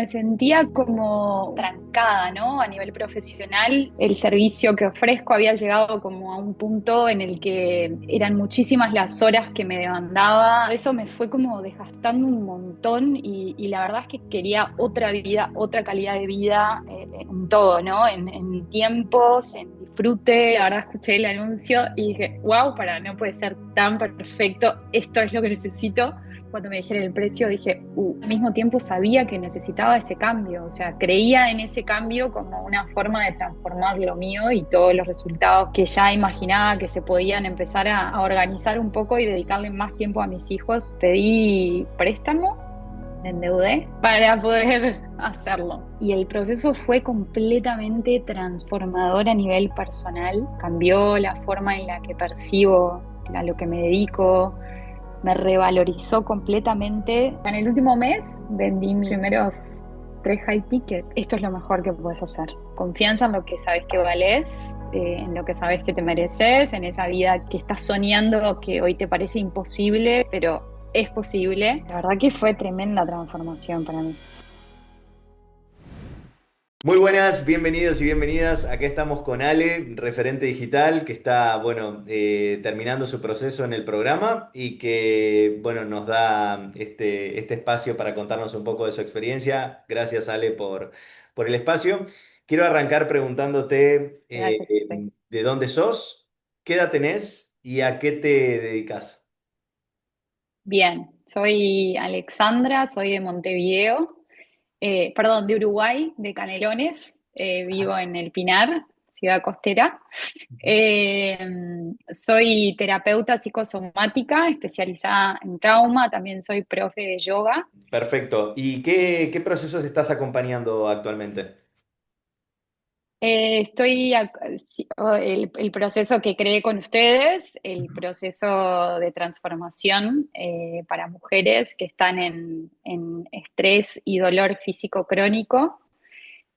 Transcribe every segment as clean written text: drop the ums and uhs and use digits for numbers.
me sentía como trancada, ¿no? A nivel profesional, el servicio que ofrezco había llegado como a un punto en el que eran muchísimas las horas que me demandaba. Eso me fue como desgastando un montón y la verdad es que quería otra vida, otra calidad de vida en todo, ¿no? En tiempos, en disfrute. La verdad escuché el anuncio y dije, wow, no puede ser tan perfecto, esto es lo que necesito. Cuando me dijeron el precio dije, al mismo tiempo sabía que necesitaba ese cambio, o sea, creía en ese cambio como una forma de transformar lo mío y todos los resultados que ya imaginaba que se podían empezar a organizar un poco y dedicarle más tiempo a mis hijos. Pedí préstamo, me endeudé para poder hacerlo. Y el proceso fue completamente transformador a nivel personal, cambió la forma en la que percibo a lo que me dedico, me revalorizó completamente. En el último mes vendí mis primeros 3 high tickets. Esto es lo mejor que puedes hacer. Confianza en lo que sabes que valés, en lo que sabes que te mereces, en esa vida que estás soñando, que hoy te parece imposible, pero es posible. La verdad que fue tremenda transformación para mí. Muy buenas, bienvenidos y bienvenidas. Acá estamos con Ale, referente digital, que está, bueno, terminando su proceso en el programa y que, bueno, nos da este espacio para contarnos un poco de su experiencia. Gracias, Ale, por el espacio. Quiero arrancar preguntándote Gracias a usted. de dónde sos, qué edad tenés y a qué te dedicas. Bien, soy Alexandra, soy de Montevideo. Perdón, de Uruguay, de Canelones, vivo en El Pinar, ciudad costera. Eh, Soy terapeuta psicosomática, especializada en trauma, también soy profe de yoga. Perfecto. ¿Y qué procesos estás acompañando actualmente? Estoy, sí, el proceso que creé con ustedes, el proceso de transformación para mujeres que están en estrés y dolor físico crónico,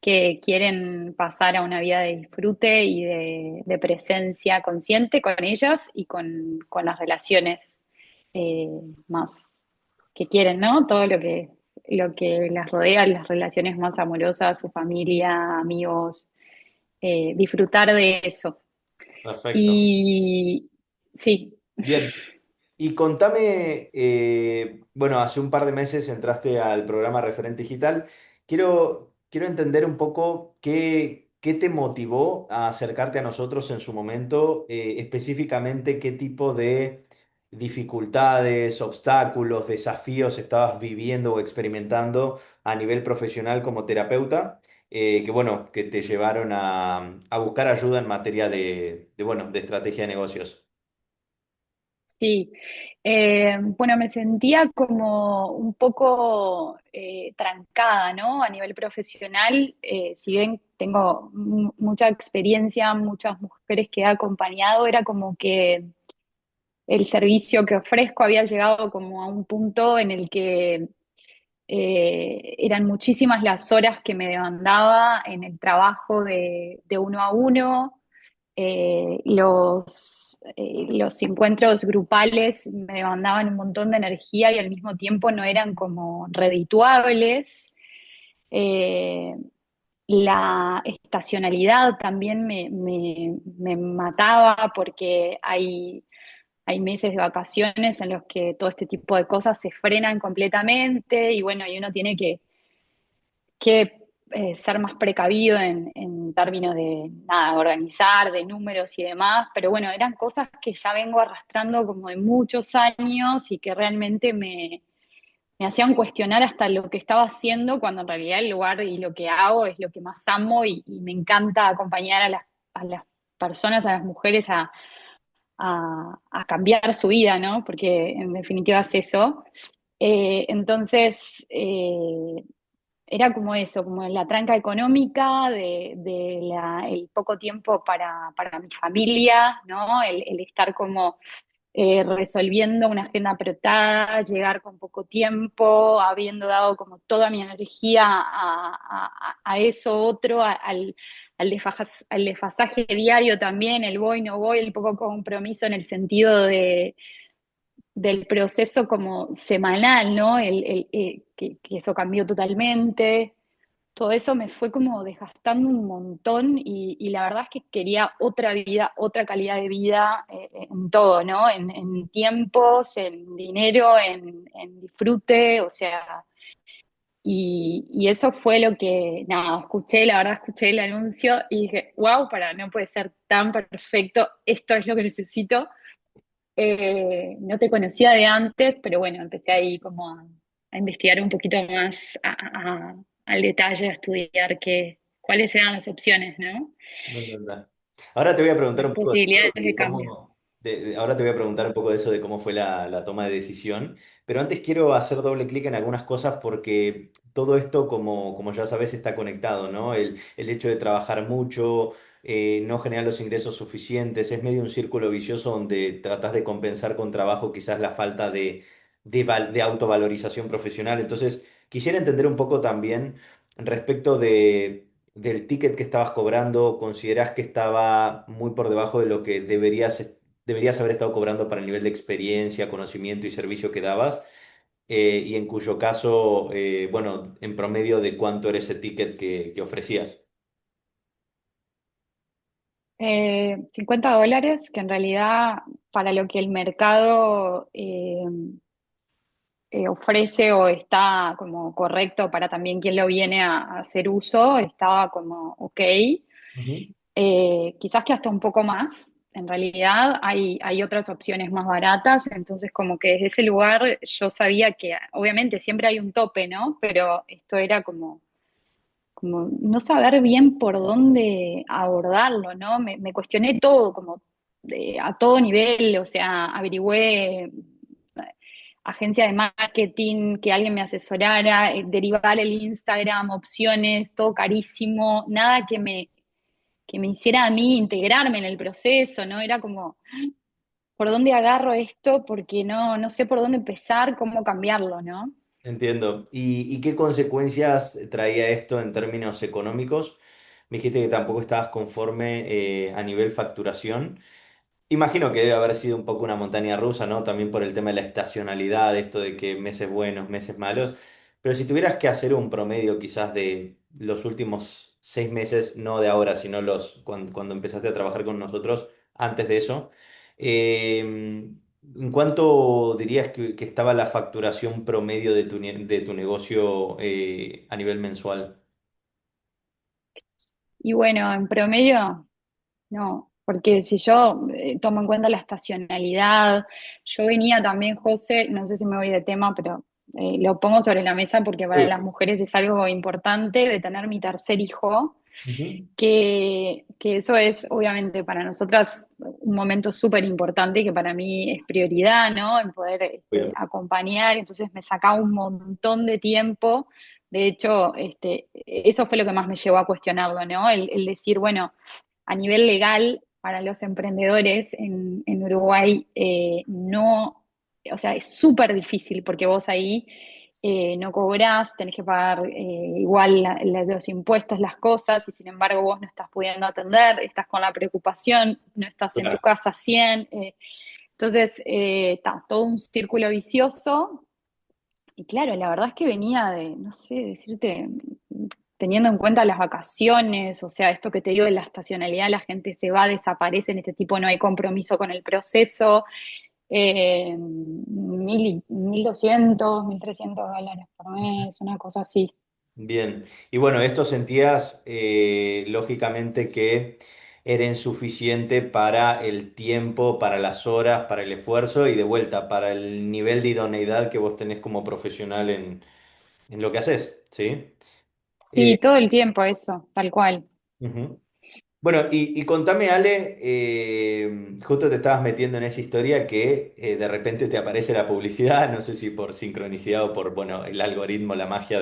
que quieren pasar a una vida de disfrute y de presencia consciente con ellas y con las relaciones eh, más que quieren, ¿no? Todo lo que las rodea, las relaciones más amorosas, su familia, amigos, disfrutar de eso. Perfecto. Y sí, Bien. Y contame, bueno, hace un par de meses entraste al programa Referente Digital. Quiero entender un poco qué te motivó a acercarte a nosotros en su momento, específicamente qué tipo de dificultades, obstáculos, desafíos estabas viviendo o experimentando a nivel profesional como terapeuta, que bueno, que te llevaron a buscar ayuda en materia bueno, de estrategia de negocios. sí. Bueno, me sentía como un poco trancada, ¿no? A nivel profesional, si bien tengo mucha experiencia, muchas mujeres que he acompañado, era como que el servicio que ofrezco había llegado como a un punto en el que eran muchísimas las horas que me demandaba en el trabajo de uno a uno. Los encuentros grupales me demandaban un montón de energía y al mismo tiempo no eran como redituables. Eh, la estacionalidad también me mataba porque hay meses de vacaciones en los que todo este tipo de cosas se frenan completamente y bueno, y uno tiene que ser más precavido en términos de nada, organizar, de números y demás, pero bueno, eran cosas que ya vengo arrastrando como de muchos años y que realmente me hacían cuestionar hasta lo que estaba haciendo, cuando en realidad el lugar y lo que hago es lo que más amo y me encanta acompañar a las personas, a las mujeres a cambiar su vida, ¿no? Porque en definitiva es eso. Entonces, era como eso, como la tranca económica el poco tiempo para mi familia, ¿no? El estar como resolviendo una agenda apretada, llegar con poco tiempo, habiendo dado como toda mi energía a eso otro, al desfasaje diario también, el voy, no voy, el poco compromiso en el sentido del proceso como semanal, ¿no? Que eso cambió totalmente. todo eso me fue como desgastando un montón y la verdad es que quería otra vida, otra calidad de vida en todo, ¿no? En tiempos, en dinero, en disfrute, o sea, y eso fue lo que, nada, escuché, la verdad escuché el anuncio y dije, wow, no puede ser tan perfecto, esto es lo que necesito. No te conocía de antes, pero bueno, empecé ahí como a investigar un poquito más al detalle, a estudiar cuáles eran las opciones, ¿no? No, no, no. Ahora te voy a preguntar Las un poco de eso, posibilidades de de cambio. cómo, ahora te voy a preguntar un poco de eso, de cómo fue la toma de decisión, pero antes quiero hacer doble clic en algunas cosas porque todo esto, como ya sabes, está conectado, ¿no? El hecho de trabajar mucho, no generar los ingresos suficientes, es medio un círculo vicioso donde tratas de compensar con trabajo quizás la falta de autovalorización profesional. Entonces, quisiera entender un poco también respecto del ticket que estabas cobrando, ¿considerás que estaba muy por debajo de lo que deberías haber estado cobrando para el nivel de experiencia, conocimiento y servicio que dabas? Y en cuyo caso, bueno, en promedio, ¿de cuánto era ese ticket que ofrecías? $50, que en realidad para lo que el mercado ofrece o está como correcto para también quien lo viene a hacer uso, estaba como ok. Ujú. Quizás que hasta un poco más. En realidad hay otras opciones más baratas, entonces como que desde ese lugar yo sabía que obviamente siempre hay un tope, ¿no? Pero esto era como no saber bien por dónde abordarlo, ¿no? Me cuestioné todo, como a todo nivel, o sea, averigüé agencia de marketing, que alguien me asesorara, derivar el Instagram, opciones, todo carísimo, nada que me hiciera a mí integrarme en el proceso, ¿no? Era como, ¿por dónde agarro esto? Porque no sé por dónde empezar, cómo cambiarlo, ¿no? Entiendo. ¿Y qué consecuencias traía esto en términos económicos? Me dijiste que tampoco estabas conforme a nivel facturación. Imagino que debe haber sido un poco una montaña rusa, ¿no? También por el tema de la estacionalidad, esto de que meses buenos, meses malos. Pero si tuvieras que hacer un promedio quizás de los últimos 6 meses, no de ahora, sino cuando empezaste a trabajar con nosotros, antes de eso, ¿en cuánto dirías que estaba la facturación promedio de tu negocio a nivel mensual? Y bueno, en promedio, no, porque si yo tomo en cuenta la estacionalidad, yo venía también, José, no sé si me voy de tema, pero lo pongo sobre la mesa porque para las Obvio. mujeres es algo importante de tener mi tercer hijo. Ujú. Que eso es obviamente para nosotras un momento súper importante y que para mí es prioridad, ¿no? En poder Obvio. acompañar, entonces me sacaba un montón de tiempo. De hecho, eso fue lo que más me llevó a cuestionarlo, ¿no? El decir, bueno, a nivel legal, para los emprendedores en Uruguay, no, o sea, es súper difícil porque vos ahí no cobrás, tenés que pagar igual los impuestos, las cosas, y sin embargo vos no estás pudiendo atender, estás con la preocupación, no estás en tu Claro. casa 100. Entonces, está todo un círculo vicioso. Y claro, la verdad es que venía de, no sé, decirte, teniendo en cuenta las vacaciones, o sea, esto que te digo de la estacionalidad, la gente se va, desaparece, en este tipo no hay compromiso con el proceso. 1.200, $1.300 por mes, una cosa así. Bien, y bueno, esto sentías lógicamente que era insuficiente para el tiempo, para las horas, para el esfuerzo y de vuelta, para el nivel de idoneidad que vos tenés como profesional en lo que haces, ¿sí? Eh, Sí, todo el tiempo eso, tal cual. Ujú. Bueno, y contame, Ale, justo te estabas metiendo en esa historia que de repente te aparece la publicidad, no sé si por sincronicidad o por, bueno, el algoritmo, la magia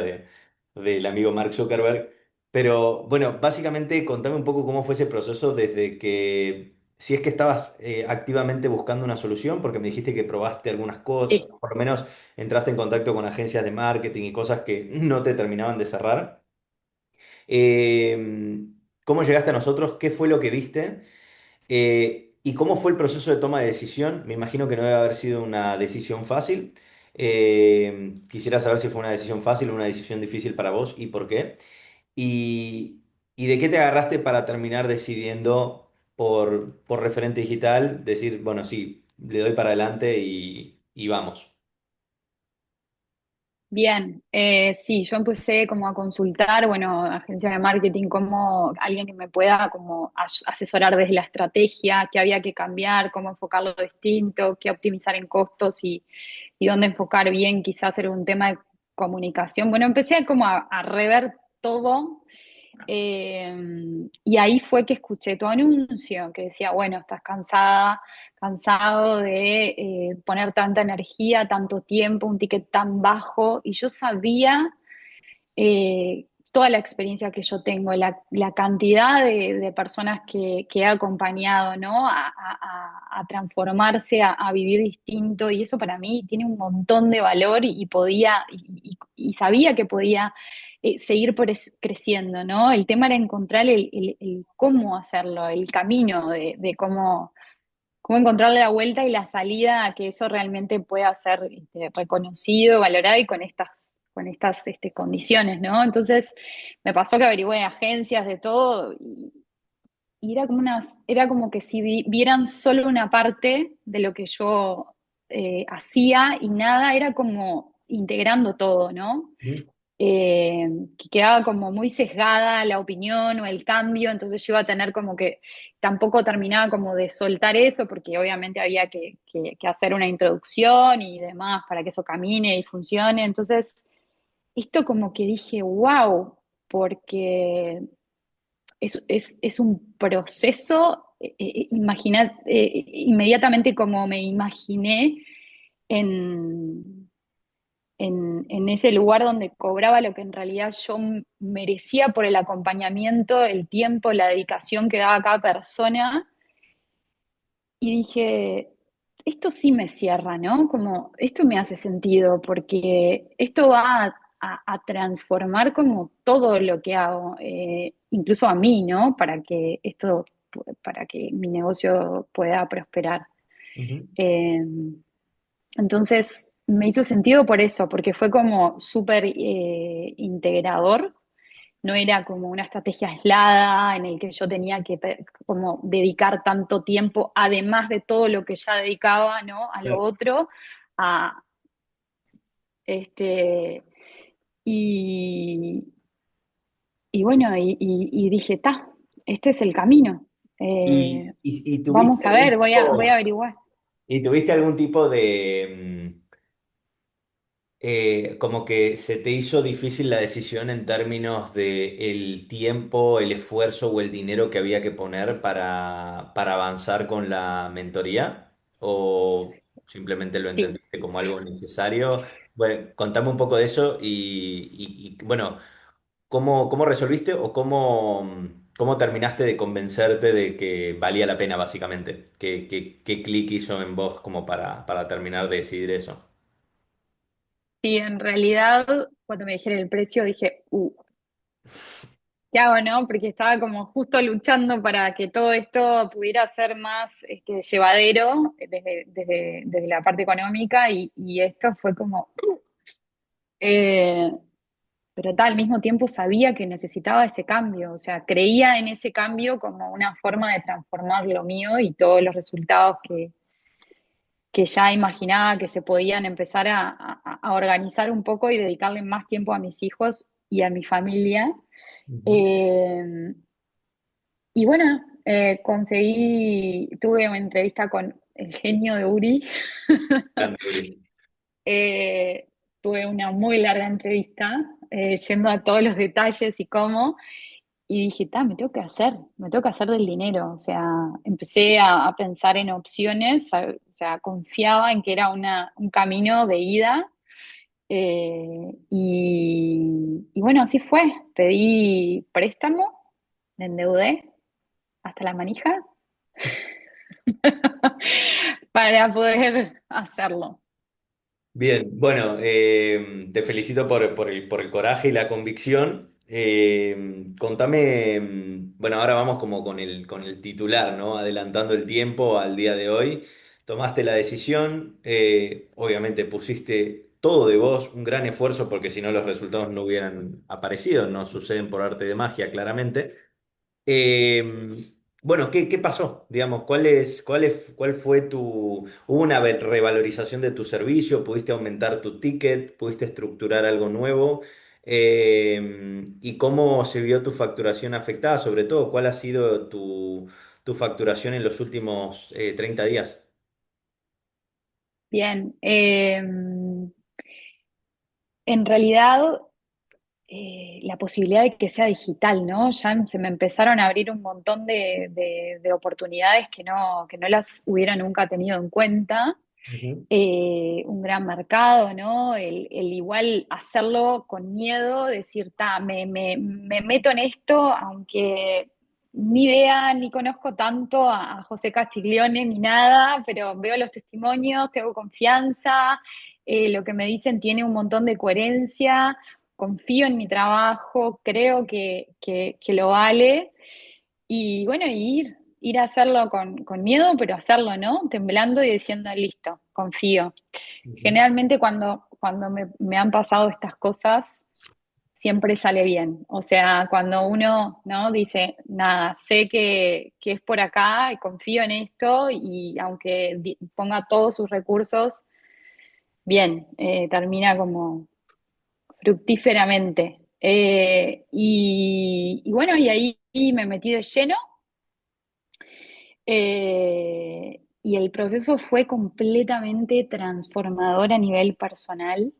del amigo Mark Zuckerberg, pero bueno, básicamente contame un poco cómo fue ese proceso desde que, si es que estabas activamente buscando una solución, porque me dijiste que probaste algunas cosas, Sí. por lo menos entraste en contacto con agencias de marketing y cosas que no te terminaban de cerrar. ¿Cómo llegaste a nosotros? ¿Qué fue lo que viste? ¿Y cómo fue el proceso de toma de decisión? Me imagino que no debe haber sido una decisión fácil. Quisiera saber si fue una decisión fácil o una decisión difícil para vos y por qué. ¿Y, y de qué te agarraste para terminar decidiendo por referente digital? Decir, bueno, sí, le doy para adelante y vamos. Bien, sí, yo empecé como a consultar, bueno, agencia de marketing, como alguien que me pueda como asesorar desde la estrategia, qué había que cambiar, cómo enfocarlo distinto, qué optimizar en costos y dónde enfocar bien, quizás era un tema de comunicación. Bueno, empecé como a rever todo eh, y ahí fue que escuché tu anuncio que decía, bueno, estás cansada, cansado de poner tanta energía, tanto tiempo, un ticket tan bajo. Y yo sabía toda la experiencia que yo tengo, la cantidad de personas que he acompañado, ¿no? A transformarse, a vivir distinto. Y eso para mí tiene un montón de valor y podía, y sabía que podía seguir creciendo, ¿no? El tema era encontrar el cómo hacerlo, el camino de cómo encontrarle la vuelta y la salida a que eso realmente pueda ser reconocido, valorado y con estas condiciones, ¿no? Entonces me pasó que averigüé agencias de todo y era como era como que si vieran solo una parte de lo que yo hacía y nada, era como integrando todo, ¿no? Ujú. Que quedaba como muy sesgada la opinión o el cambio, entonces yo iba a tener como que tampoco terminaba como de soltar eso, porque obviamente había que hacer una introducción y demás para que eso camine y funcione. Entonces, esto como que dije, wow, porque es un proceso, inmediatamente como me imaginé en en ese lugar donde cobraba lo que en realidad yo merecía por el acompañamiento, el tiempo, la dedicación que daba cada persona. Y dije, esto sí me cierra, ¿no? Como esto me hace sentido, porque esto va a transformar como todo lo que hago, incluso a mí, ¿no? Para que mi negocio pueda prosperar. Ujú. Eh, entonces me hizo sentido por eso, porque fue como súper integrador, no era como una estrategia aislada en el que yo tenía que como dedicar tanto tiempo, además de todo lo que ya dedicaba, ¿no? A lo Claro. otro, a este, y, y bueno, y dije, ta, este es el camino. Y tuviste Vamos a algún ver, tipo, voy a averiguar. y tuviste algún tipo de, como que se te hizo difícil la decisión en términos de el tiempo, el esfuerzo o el dinero que había que poner para avanzar con la mentoría? ¿O simplemente lo Sí. entendiste como algo necesario? Bueno, contame un poco de eso bueno, ¿cómo resolviste o cómo terminaste de convencerte de que valía la pena básicamente? ¿Qué clic hizo en vos como para terminar de decidir eso? Sí, en realidad, cuando me dijeron el precio, dije, ¿qué hago, no? Porque estaba como justo luchando para que todo esto pudiera ser más llevadero desde la parte económica y esto fue como, eh, pero tal, al mismo tiempo sabía que necesitaba ese cambio, o sea, creía en ese cambio como una forma de transformar lo mío y todos los resultados que ya imaginaba que se podían empezar a organizar un poco y dedicarle más tiempo a mis hijos y a mi familia. Ujú. Eh, y bueno, tuve una entrevista con el genio de Uri. Grande, Uri. Eh, tuve una muy larga entrevista, yendo a todos los detalles y cómo. Y dije, me tengo que hacer del dinero. O sea, empecé a pensar en opciones, o sea, confiaba en que era un camino de ida. Y bueno, así fue. Pedí préstamo, me endeudé hasta la manija para poder hacerlo. Bien, bueno, te felicito por el coraje y la convicción. Contame, bueno, ahora vamos como con el titular, ¿no? Adelantando el tiempo al día de hoy. Tomaste la decisión, obviamente pusiste todo de vos, un gran esfuerzo, porque si no los resultados no hubieran aparecido, no suceden por arte de magia, claramente. Eh, bueno, ¿qué pasó? Digamos, ¿cuál fue hubo una revalorización de tu servicio? ¿Pudiste aumentar tu ticket? ¿Pudiste estructurar algo nuevo? ¿Y cómo se vio tu facturación afectada? Sobre todo, ¿cuál ha sido tu facturación en los últimos 30 días? Bien, en realidad la posibilidad de que sea digital, ¿no? Ya se me empezaron a abrir un montón de oportunidades que no las hubiera nunca tenido en cuenta. Ujú, Un gran mercado, ¿no? El igual hacerlo con miedo, decir, me meto en esto, aunque ni idea, ni conozco tanto a José Castiglione ni nada, pero veo los testimonios, tengo confianza, lo que me dicen tiene un montón de coherencia, confío en mi trabajo, creo que lo vale. Y bueno, ir a hacerlo con miedo, pero hacerlo, ¿no? Temblando y diciendo, listo, confío. ujú. Generalmente cuando me han pasado estas cosas, siempre sale bien. O sea, cuando uno, ¿no? Dice, nada, sé que es por acá, y confío en esto y aunque ponga todos sus recursos, bien, termina como fructíferamente. Y bueno, y ahí me metí de lleno. Y el proceso fue completamente transformador a nivel personal.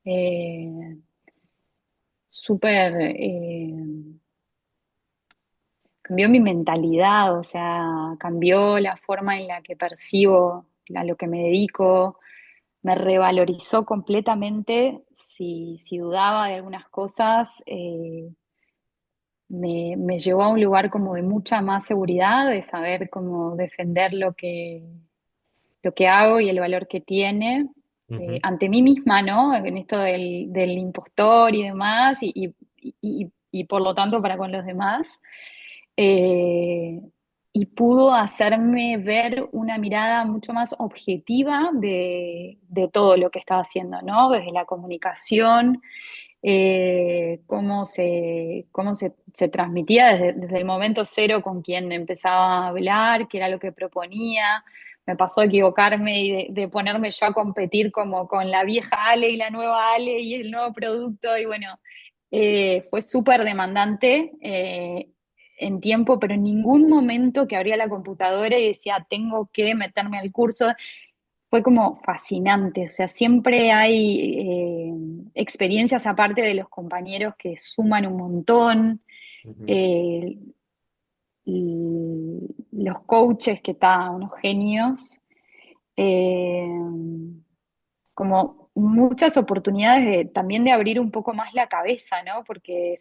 Eh, Súper, cambió mi mentalidad, o sea, cambió la forma en la que percibo a lo que me dedico, me revalorizó completamente. Si dudaba de algunas cosas, me llevó a un lugar como de mucha más seguridad, de saber cómo defender lo que hago y el valor que tiene Ujú. ante mí misma, ¿no? En esto del impostor y demás, y por lo tanto para con los demás. Eh, y pudo hacerme ver una mirada mucho más objetiva de todo lo que estaba haciendo, ¿no? Desde la comunicación, se transmitía desde el momento cero con quien empezaba a hablar, qué era lo que proponía. Me pasó a equivocarme y de ponerme yo a competir como con la vieja Ale y la nueva Ale y el nuevo producto. Y bueno, fue súper demandante en tiempo, pero en ningún momento que abría la computadora y decía, tengo que meterme al curso, fue como fascinante. O sea, siempre hay experiencias aparte de los compañeros que suman un montón. Ujú. eh, y los coaches que están, unos genios. eh, Como muchas oportunidades también de abrir un poco más la cabeza, ¿no? Porque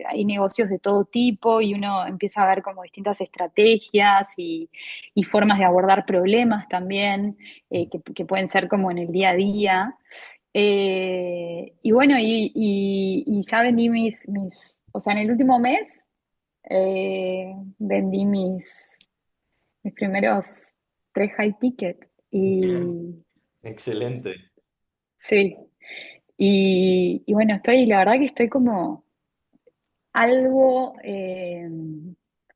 hay negocios de todo tipo y uno empieza a ver como distintas estrategias y formas de abordar problemas también, que pueden ser como en el día a día. Y bueno, y ya vendí o sea, en el último mes vendí mis primeros 3 high tickets. Bien, Y excelente. sí, y bueno, la verdad que estoy como algo,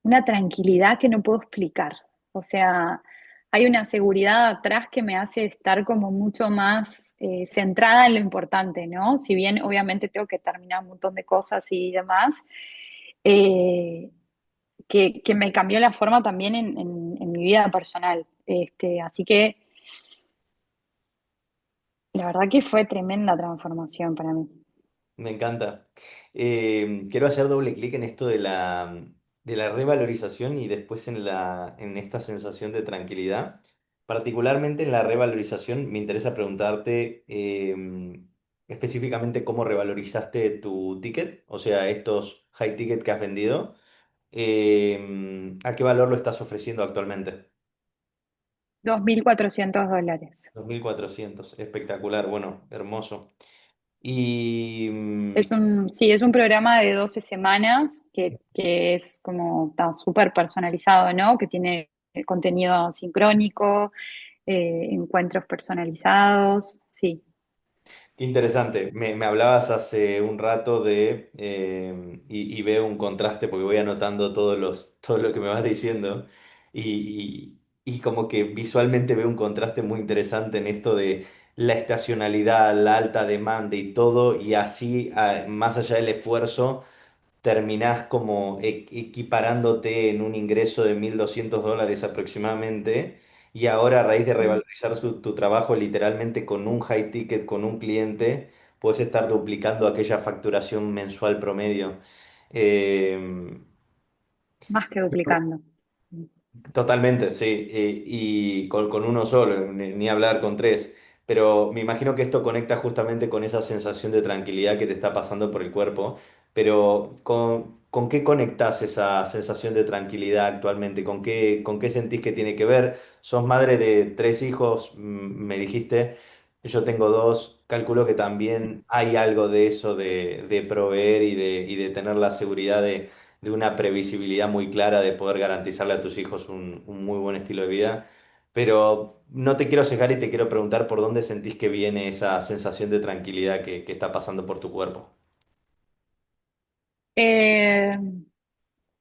una tranquilidad que no puedo explicar. O sea, hay una seguridad atrás que me hace estar como mucho más centrada en lo importante, ¿no? Si bien obviamente tengo que terminar un montón de cosas y demás, eh, que me cambió la forma también en mi vida personal. Así que la verdad que fue tremenda transformación para mí. Me encanta. Quiero hacer doble clic en esto de la revalorización y después en esta sensación de tranquilidad. Particularmente en la revalorización, me interesa preguntarte específicamente cómo revalorizaste tu ticket, o sea, estos high ticket que has vendido. ¿A qué valor lo estás ofreciendo actualmente? $2.400. 2.400. Espectacular, bueno, hermoso. Y Sí, es un programa de 12 semanas que es como está súper personalizado, ¿no? Que tiene contenido sincrónico, encuentros personalizados, sí. Qué interesante. Me hablabas hace un rato de, y veo un contraste porque voy anotando todo lo que me vas diciendo y como que visualmente veo un contraste muy interesante en esto de la estacionalidad, la alta demanda y todo, y así, más allá del esfuerzo terminás como equiparándote en un ingreso de $1.200 aproximadamente, y ahora a raíz de Mm. revalorizar tu trabajo literalmente con un high ticket, con un cliente, puedes estar duplicando aquella facturación mensual promedio. Eh, Más que duplicando. Totalmente, sí. Y con uno solo, ni hablar con tres. Pero me imagino que esto conecta justamente con esa sensación de tranquilidad que te está pasando por el cuerpo. Pero ¿con qué conectás esa sensación de tranquilidad actualmente? Con qué sentís que tiene que ver? Sos madre de tres hijos, me dijiste. Yo tengo dos. Calculo que también hay algo de eso de proveer y de tener la seguridad de una previsibilidad muy clara de poder garantizarle a tus hijos un muy buen estilo de vida. Pero no te quiero cegar y te quiero preguntar por dónde sentís que viene esa sensación de tranquilidad que está pasando por tu cuerpo. Eh,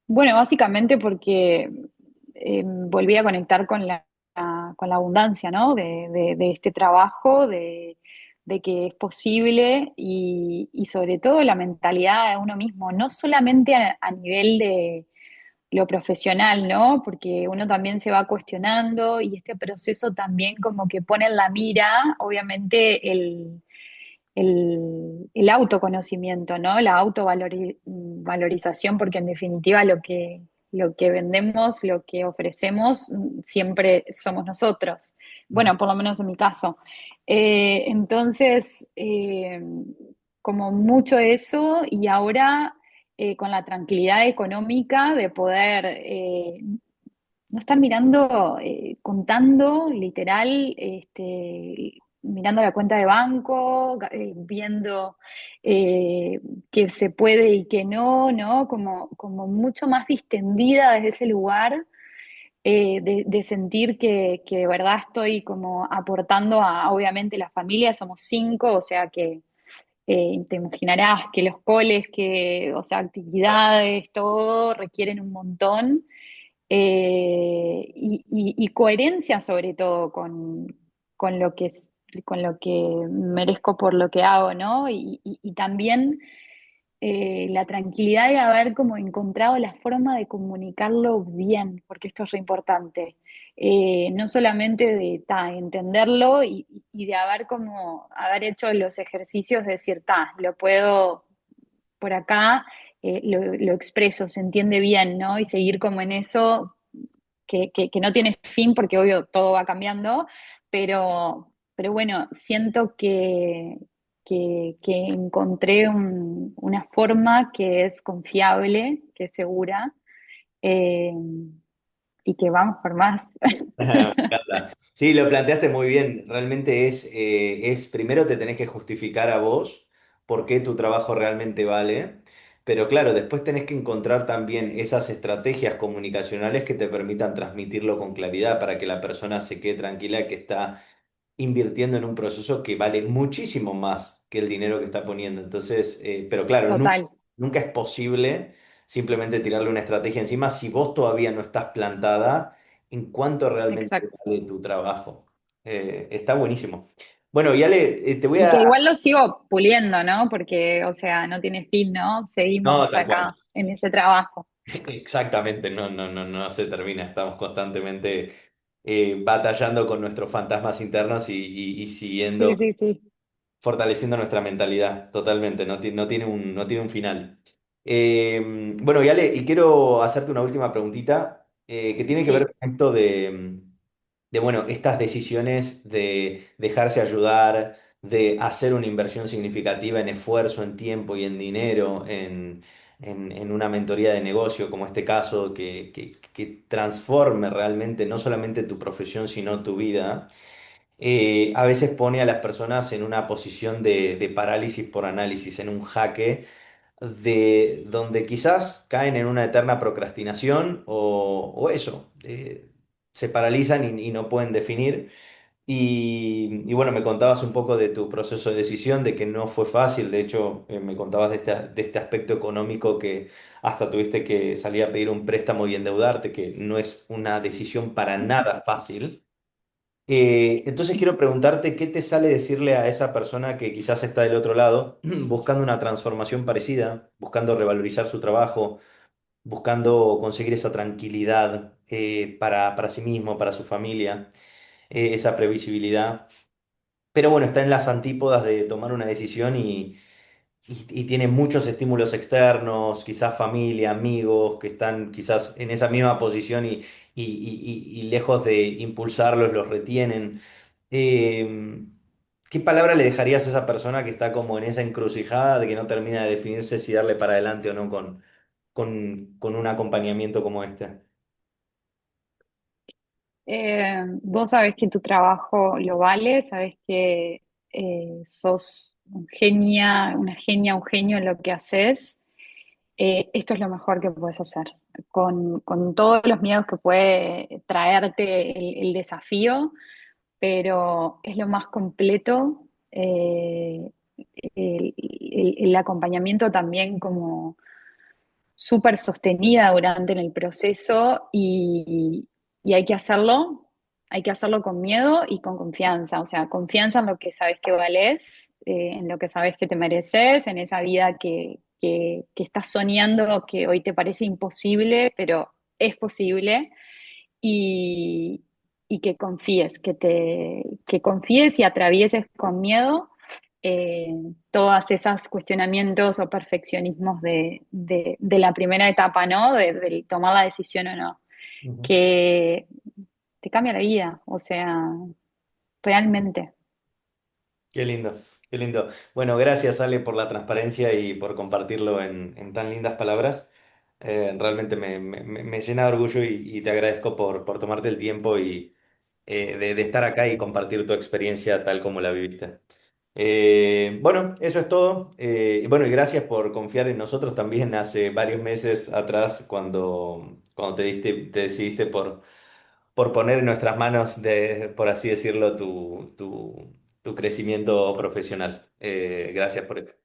bueno, básicamente porque volví a conectar con la abundancia, ¿no? De este trabajo, de que es posible y sobre todo la mentalidad de uno mismo, no solamente a nivel de lo profesional, ¿no? Porque uno también se va cuestionando y este proceso también como que pone en la mira, obviamente, el autoconocimiento, ¿no? La autovalorización, porque en definitiva lo que vendemos, lo que ofrecemos, siempre somos nosotros. Ujú. Bueno, por lo menos en mi caso. Entonces, como mucho eso, y ahora con la tranquilidad económica de poder no estar mirando, contando literal, mirando la cuenta de banco, viendo qué se puede y qué no, ¿no? Como mucho más distendida desde ese lugar, de sentir que de verdad estoy como aportando a, obviamente, la familia, somos cinco, o sea que te imaginarás que los coles, que, o sea, actividades, todo requieren un montón y coherencia sobre todo con lo que con lo que merezco por lo que hago, ¿no? Y también la tranquilidad de haber como encontrado la forma de comunicarlo bien, porque esto es re importante. No solamente de entenderlo y de haber como haber hecho los ejercicios de decir, lo puedo por acá, lo expreso, se entiende bien, ¿no? Y seguir como en eso, que no tiene fin, porque obvio todo va cambiando, pero bueno, siento que encontré una forma que es confiable, que es segura, eh, y que vamos por más. Me encanta. Sí, lo planteaste muy bien. Realmente es primero te tenés que justificar a vos por qué tu trabajo realmente vale. Pero claro, después tenés que encontrar también esas estrategias comunicacionales que te permitan transmitirlo con claridad para que la persona se quede tranquila que está invirtiendo en un proceso que vale muchísimo más que el dinero que está poniendo. Entonces, pero claro, Total, nunca es posible simplemente tirarle una estrategia encima si vos todavía no estás plantada en cuánto realmente exacto. vale tu trabajo. Está buenísimo. Bueno, y Ale, te voy Y que a... igual lo sigo puliendo, ¿no? Porque, o sea, no tiene fin, ¿no? No, Seguimos tal cual. acá en ese trabajo. Exactamente, no se termina. Estamos constantemente batallando con nuestros fantasmas internos y Sí, siguiendo sí, sí. fortaleciendo nuestra mentalidad, totalmente, no tiene un final. Bueno, y Ale, y quiero hacerte una última preguntita que tiene que ver Sí, con esto bueno, estas decisiones de dejarse ayudar, de hacer una inversión significativa en esfuerzo, en tiempo y en dinero, en una mentoría de negocio, como este caso, que transforme realmente no solamente tu profesión, sino tu vida. A veces pone a las personas en una posición de parálisis por análisis, en un jaque de donde quizás caen en una eterna procrastinación o eso, se paralizan y no pueden definir. Y bueno, me contabas un poco de tu proceso de decisión, de que no fue fácil. De hecho, me contabas de este aspecto económico que hasta tuviste que salir a pedir un préstamo y endeudarte, que no es una decisión para nada fácil. Entonces quiero preguntarte, ¿qué te sale decirle a esa persona que quizás está del otro lado, buscando una transformación parecida, buscando revalorizar su trabajo, buscando conseguir esa tranquilidad para sí mismo, para su familia, esa previsibilidad? Pero bueno, está en las antípodas de tomar una decisión y tiene muchos estímulos externos, quizás familia, amigos que están quizás en esa misma posición y lejos de impulsarlos, los retienen. Eh, ¿Qué palabra le dejarías a esa persona que está como en esa encrucijada de que no termina de definirse si darle para adelante o no con un acompañamiento como este? Vos sabés que tu trabajo lo vale, sabés que sos una genia, un genio en lo que haces. Esto es lo mejor que puedes hacer, con todos los miedos que puede traerte el desafío, pero es lo más completo. El acompañamiento también como súper sostenida durante en el proceso y hay que hacerlo con miedo y con confianza, o sea, confianza en lo que sabes que valés, en lo que sabes que te mereces, en esa vida que estás soñando, que hoy te parece imposible, pero es posible, y, y que confíes, que confíes y atravieses con miedo eh, todas esas cuestionamientos o perfeccionismos de la primera etapa, ¿no? De tomar la decisión o no, Ujú. que te cambia la vida, o sea, realmente. Qué lindo, qué lindo. Bueno, gracias Ale por la transparencia y por compartirlo en tan lindas palabras. Realmente me llena de orgullo y te agradezco por tomarte el tiempo y de estar acá y compartir tu experiencia tal como la viviste. Bueno, eso es todo. Y bueno, y gracias por confiar en nosotros también hace varios meses atrás cuando te decidiste por poner en nuestras manos, por así decirlo, tu crecimiento profesional. Gracias por eso.